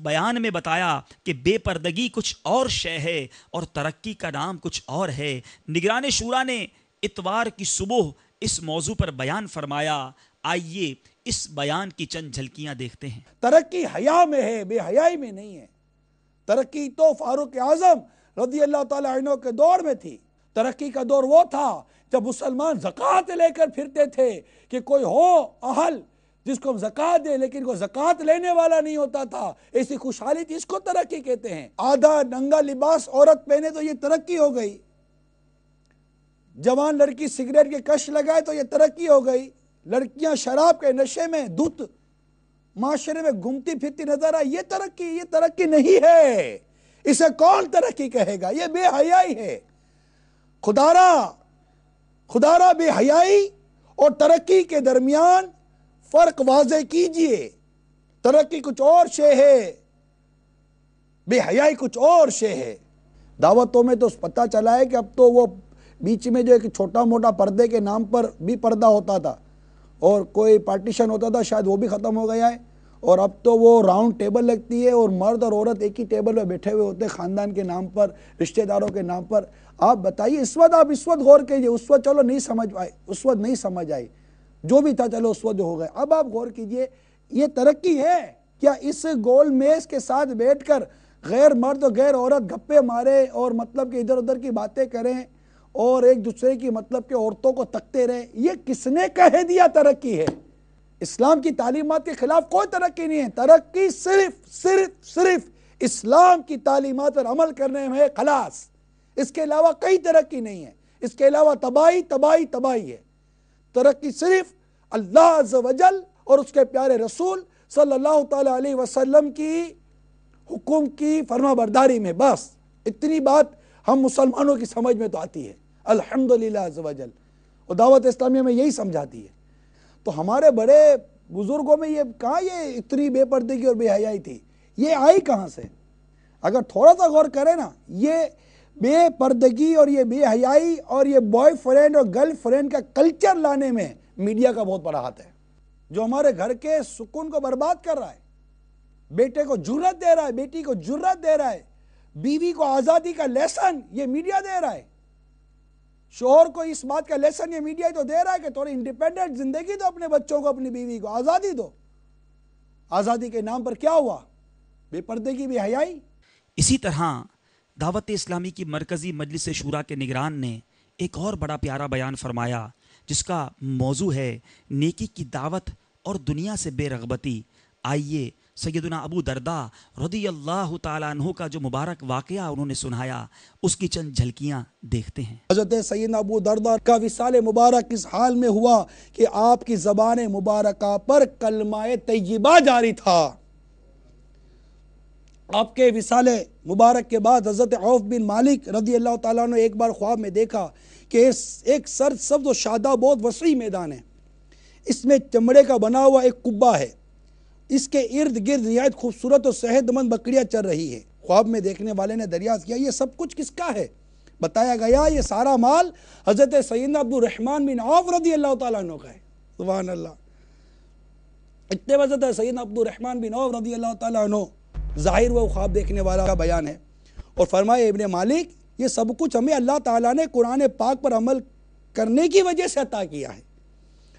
بیان میں بتایا کہ بے پردگی کچھ اور شے ہے اور ترقی کا نام کچھ اور ہے۔ نگران شورا نے اتوار کی صبح اس موضوع پر بیان فرمایا۔ آئیے اس بیان کی چند جھلکیاں دیکھتے ہیں۔ ترقی حیا میں ہے، بے حیائی میں نہیں ہے۔ ترقی تو فاروق اعظم رضی اللہ تعالیٰ عنہ کے دور میں تھی۔ ترقی کا دور وہ تھا جب مسلمان زکوٰۃ لے کر پھرتے تھے کہ کوئی ہو اہل جس کو ہم زکوٰۃ دیں، لیکن کوئی زکوٰۃ لینے والا نہیں ہوتا تھا، ایسی خوشحالی تھی، اس کو ترقی کہتے ہیں۔ آدھا ننگا لباس عورت پہنے تو یہ ترقی ہو گئی، جوان لڑکی سگریٹ کے کش لگائے تو یہ ترقی ہو گئی، لڑکیاں شراب کے نشے میں دھت معاشرے میں گھومتی پھرتی نظر آئی، یہ ترقی نہیں ہے۔ اسے کون ترقی کہے گا؟ یہ بے حیائی ہے۔ خدارا بے حیائی اور ترقی کے درمیان فرق واضح کیجئے۔ ترقی کچھ اور شے ہے، بے حیائی کچھ اور شے ہے۔ دعوتوں میں تو پتہ چلا ہے کہ اب تو وہ بیچ میں جو ایک چھوٹا موٹا پردے کے نام پر بھی پردہ ہوتا تھا اور کوئی پارٹیشن ہوتا تھا، شاید وہ بھی ختم ہو گیا ہے، اور اب تو وہ راؤنڈ ٹیبل لگتی ہے اور مرد اور عورت ایک ہی ٹیبل پہ بیٹھے ہوئے ہوتے ہیں، خاندان کے نام پر، رشتہ داروں کے نام پر۔ آپ بتائیے اس وقت غور کیجئے، اس وقت چلو نہیں سمجھ آئی، جو بھی تھا چلو اس وقت جو ہو گئے، اب آپ غور کیجئے یہ ترقی ہے کیا؟ اس گول میز کے ساتھ بیٹھ کر غیر مرد اور غیر عورت گپے مارے اور مطلب کہ ادھر ادھر کی باتیں کریں اور ایک دوسرے کی مطلب کہ عورتوں کو تکتے رہیں، یہ کس نے کہہ دیا ترقی ہے؟ اسلام کی تعلیمات کے خلاف کوئی ترقی نہیں ہے۔ ترقی صرف اسلام کی تعلیمات پر عمل کرنے میں ہے، خلاص۔ اس کے علاوہ کئی ترقی نہیں ہے، اس کے علاوہ تباہی ہے۔ ترقی صرف اللہ عز و جل اور اس کے پیارے رسول صلی اللہ تعالیٰ علیہ وسلم کی حکم کی فرما برداری میں، بس اتنی بات ہم مسلمانوں کی سمجھ میں تو آتی ہے، الحمدللہ عز و جل، اور دعوت اسلامیہ میں یہی سمجھاتی ہے۔ تو ہمارے بڑے بزرگوں میں یہ کہاں یہ اتنی بے پردگی اور بے حیائی تھی؟ یہ آئی کہاں سے؟ اگر تھوڑا سا غور کریں نا، یہ بے پردگی اور یہ بے حیائی اور یہ بوائے فرینڈ اور گرل فرینڈ کا کلچر لانے میں میڈیا کا بہت بڑا ہاتھ ہے، جو ہمارے گھر کے سکون کو برباد کر رہا ہے، بیٹے کو جرأت دے رہا ہے، بیٹی کو جرأت دے رہا ہے، بیوی کو آزادی کا لیسن یہ میڈیا دے رہا ہے، شوہر کو اس بات کا لیسن یہ میڈیا ہی تو دے رہا ہے کہ تھوڑی انڈیپینڈنٹ زندگی دو اپنے بچوں کو، اپنی بیوی کو آزادی دو۔ آزادی کے نام پر کیا ہوا؟ بے پردگی، بے حیائی۔ اسی طرح دعوت اسلامی کی مرکزی مجلس شورا کے نگران نے ایک اور بڑا پیارا بیان فرمایا جس کا موضوع ہے نیکی کی دعوت اور دنیا سے بے رغبتی۔ آئیے سیدنا ابو درداء رضی اللہ تعالیٰ عنہ کا جو مبارک واقعہ انہوں نے سنایا، اس کی چند جھلکیاں دیکھتے ہیں۔ حضرت سیدنا ابو درداء کا وصال مبارک اس حال میں ہوا کہ آپ کی زبان مبارکہ پر کلمہ طیبہ جاری تھا۔ آپ کے وصال مبارک کے بعد حضرت عوف بن مالک رضی اللہ تعالیٰ عنہ ایک بار خواب میں دیکھا کہ ایک سرد سبز و شاداب بہت وسیع میدان ہے، اس میں چمڑے کا بنا ہوا ایک قبہ ہے، اس کے ارد گرد نہایت خوبصورت اور صحت مند بکریاں چر رہی ہیں۔ خواب میں دیکھنے والے نے دریافت کیا یہ سب کچھ کس کا ہے؟ بتایا گیا یہ سارا مال حضرت سیدنا عبد الرحمن بن عوف رضی اللہ تعالیٰ عنہ کا ہے۔ سبحان اللہ، اتنے وجہ سیدنا عبد الرحمن بن عوف رضی اللہ تعالیٰ عنہ ظاہر وہ خواب دیکھنے والا کا بیان ہے، اور فرمائے ابن مالک یہ سب کچھ ہمیں اللہ تعالیٰ نے قرآن پاک پر عمل کرنے کی وجہ سے عطا کیا ہے۔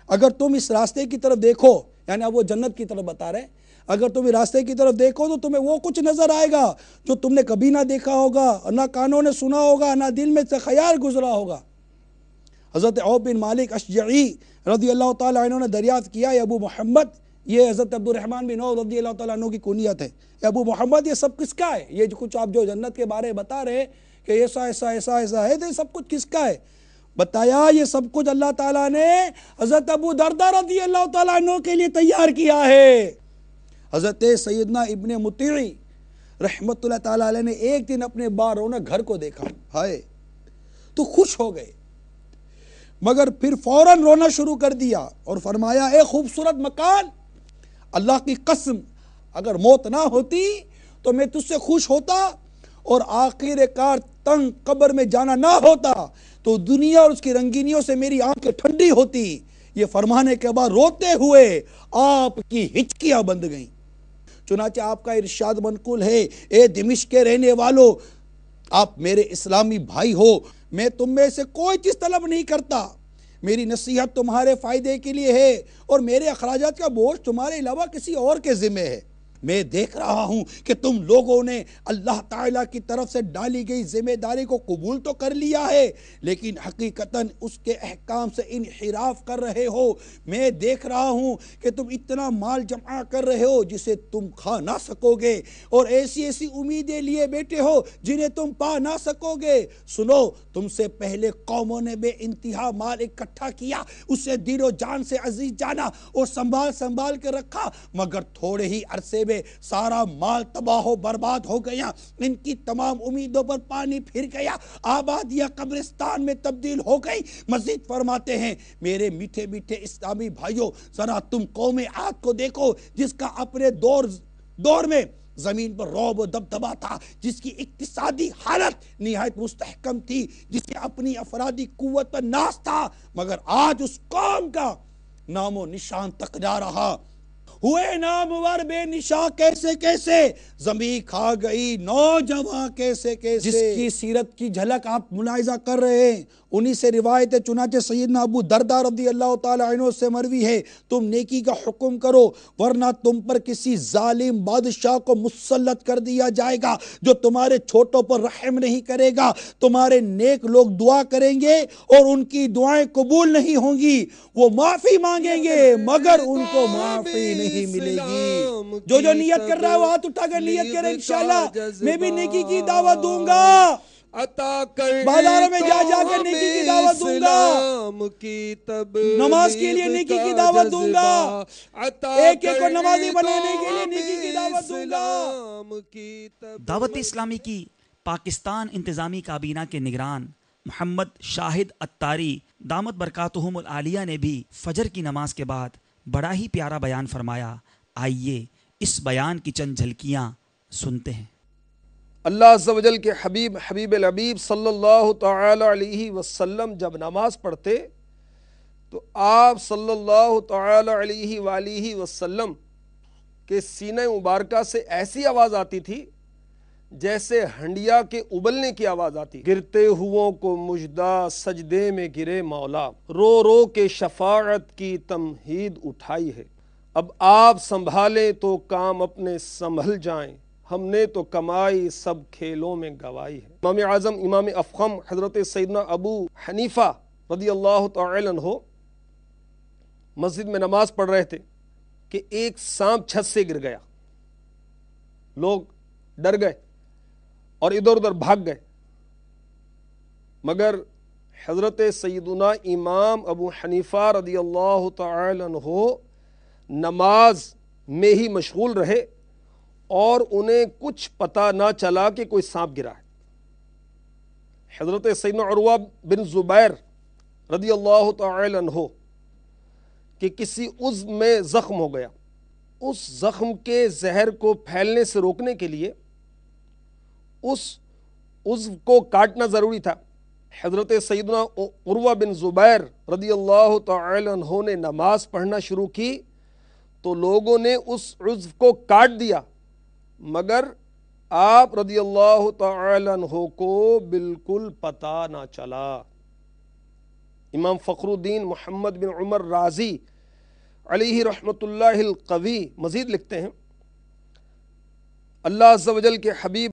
اگر تم اس راستے کی طرف دیکھو، یعنی اب وہ جنت کی طرف بتا رہے، اگر تم اس راستے کی طرف دیکھو تو تمہیں وہ کچھ نظر آئے گا جو تم نے کبھی نہ دیکھا ہوگا، نہ کانوں نے سنا ہوگا، نہ دل میں سے خیال گزرا ہوگا۔ حضرت عوف بن مالک اشجعی رضی اللہ تعالیٰ عنہ نے دریافت کیا یا ابو محمد، یہ حضرت عبد الرحمن بن عوف رضی اللہ تعالیٰ عنہ کی کنیت ہے، یا ابو محمد یہ سب کس کا ہے؟ یہ جو کچھ آپ جو جنت کے بارے بتا رہے کہ ایسا ایسا ایسا ایسا ہے، تو یہ سب کچھ کس کا ہے؟ بتایا یہ سب کچھ اللہ تعالیٰ نے حضرت ابو درداء رضی اللہ تعالیٰ عنہ کے لیے تیار کیا ہے۔ حضرت سیدنا ابن مطیع رحمت اللہ تعالیٰ علیہ نے ایک دن اپنے بارونا گھر کو دیکھا، ہائے تو خوش ہو گئے، مگر پھر فوراً رونا شروع کر دیا اور فرمایا اے خوبصورت مکان، اللہ کی قسم اگر موت نہ ہوتی تو میں تجھ سے خوش ہوتا، اور آخر کار تنگ قبر میں جانا نہ ہوتا تو دنیا اور اس کی رنگینیوں سے میری آنکھیں ٹھنڈی ہوتی۔ یہ فرمانے کے بعد روتے ہوئے آپ کی ہچکیاں بند گئیں۔ چنانچہ آپ کا ارشاد منقول ہے، اے دمشق کے رہنے والو، آپ میرے اسلامی بھائی ہو، میں تم میں سے کوئی چیز طلب نہیں کرتا، میری نصیحت تمہارے فائدے کے لیے ہے اور میرے اخراجات کا بوجھ تمہارے علاوہ کسی اور کے ذمہ ہے۔ میں دیکھ رہا ہوں کہ تم لوگوں نے اللہ تعالیٰ کی طرف سے ڈالی گئی ذمہ داری کو قبول تو کر لیا ہے، لیکن حقیقتاً اس کے احکام سے انحراف کر رہے ہو۔ میں دیکھ رہا ہوں کہ تم اتنا مال جمع کر رہے ہو جسے تم کھا نہ سکو گے، اور ایسی ایسی امیدیں لیے بیٹھے ہو جنہیں تم پا نہ سکو گے۔ سنو، تم سے پہلے قوموں نے بے انتہا مال اکٹھا کیا، اسے دل و جان سے عزیز جانا اور سنبھال کے رکھا، مگر تھوڑے ہی عرصے میں سارا مال تباہ و برباد ہو گیا، ان کی تمام امیدوں پر پانی پھر گیا، آبادیاں قبرستان میں تبدیل ہو گئی۔ مزید فرماتے ہیں، میرے میٹھے میٹھے اسلامی بھائیوں، ذرا تم قوم عاد کو دیکھو جس کا اپنے دور میں زمین پر رعب و دبدبا تھا، جس کی اقتصادی حالت نہایت مستحکم تھی، جس کے اپنی افرادی قوت پر ناز تھا، مگر آج اس قوم کا نام و نشان تک نہ رہا۔ ہوئے نامور بے نشاں کیسے کیسے، زمین کھا گئی نوجوان کیسے کیسے۔ جس کی سیرت کی جھلک آپ ملاحظہ کر رہے ہیں انہی سے روایت ہے، چنانچہ سیدنا ابو درداء رضی اللہ تعالی عنہ سے مروی ہے، تم نیکی کا حکم کرو ورنہ تم پر کسی ظالم بادشاہ کو مسلط کر دیا جائے گا جو تمہارے چھوٹوں پر رحم نہیں کرے گا۔ تمہارے نیک لوگ دعا کریں گے اور ان کی دعائیں قبول نہیں ہوں گی، وہ معافی مانگیں گے مگر ان کو معافی نہیں ملے گی۔ جو نیت کر رہا ہے وہ ہاتھ اٹھا کر نیت کرے، انشاءاللہ میں بھی نیکی کی دعوت دوں گا، بازاروں میں جا کے نیکی کی دعوت دوں گا، نماز کے لیے نیکی کی دعوت دوں گا، ایک ایک کو نمازی بنانے کے لیے نیکی کی دعوت دوں گا۔ دعوت اسلامی کی پاکستان انتظامی کابینہ کے نگران محمد شاہد اتاری دامت برکاتہم العالیہ نے بھی فجر کی نماز کے بعد بڑا ہی پیارا بیان فرمایا۔ آئیے اس بیان کی چند جھلکیاں سنتے ہیں۔ اللہ عز و جل کے حبیب الحبیب صلی اللہ تعالی علیہ وسلم جب نماز پڑھتے تو آپ صلی اللہ تعالی علیہ وآلہ وسلم کے سینہ مبارکہ سے ایسی آواز آتی تھی جیسے ہنڈیا کے ابلنے کی آواز آتی۔ گرتے ہووں کو مژدہ سجدے میں گرے مولا، رو رو کے شفاعت کی تمہید اٹھائی ہے، اب آپ سنبھالیں تو کام اپنے سنبھل جائیں، ہم نے تو کمائی سب کھیلوں میں گوائی ہے۔ امام اعظم امام افخم حضرت سیدنا ابو حنیفہ رضی اللہ تعالی عنہ مسجد میں نماز پڑھ رہے تھے کہ ایک سانپ چھت سے گر گیا، لوگ ڈر گئے اور ادھر ادھر بھاگ گئے، مگر حضرت سیدنا امام ابو حنیفہ رضی اللہ تعالی عنہ نماز میں ہی مشغول رہے اور انہیں کچھ پتہ نہ چلا کہ کوئی سانپ گرا ہے۔ حضرت سیدنا عروہ بن زبیر رضی اللہ تعالی عنہ کہ کسی عضو میں زخم ہو گیا، اس زخم کے زہر کو پھیلنے سے روکنے کے لیے اس عضو کو کاٹنا ضروری تھا۔ حضرت سیدنا عروہ بن زبیر رضی اللہ تعالی عنہ نے نماز پڑھنا شروع کی تو لوگوں نے اس عضو کو کاٹ دیا، مگر آپ رضی اللہ تعالی عنہ کو بالکل پتہ نہ چلا۔ امام فخر الدین محمد بن عمر رازی علیہ رحمت اللہ القوی مزید لکھتے ہیں، اللہ عز و جل کے حبیب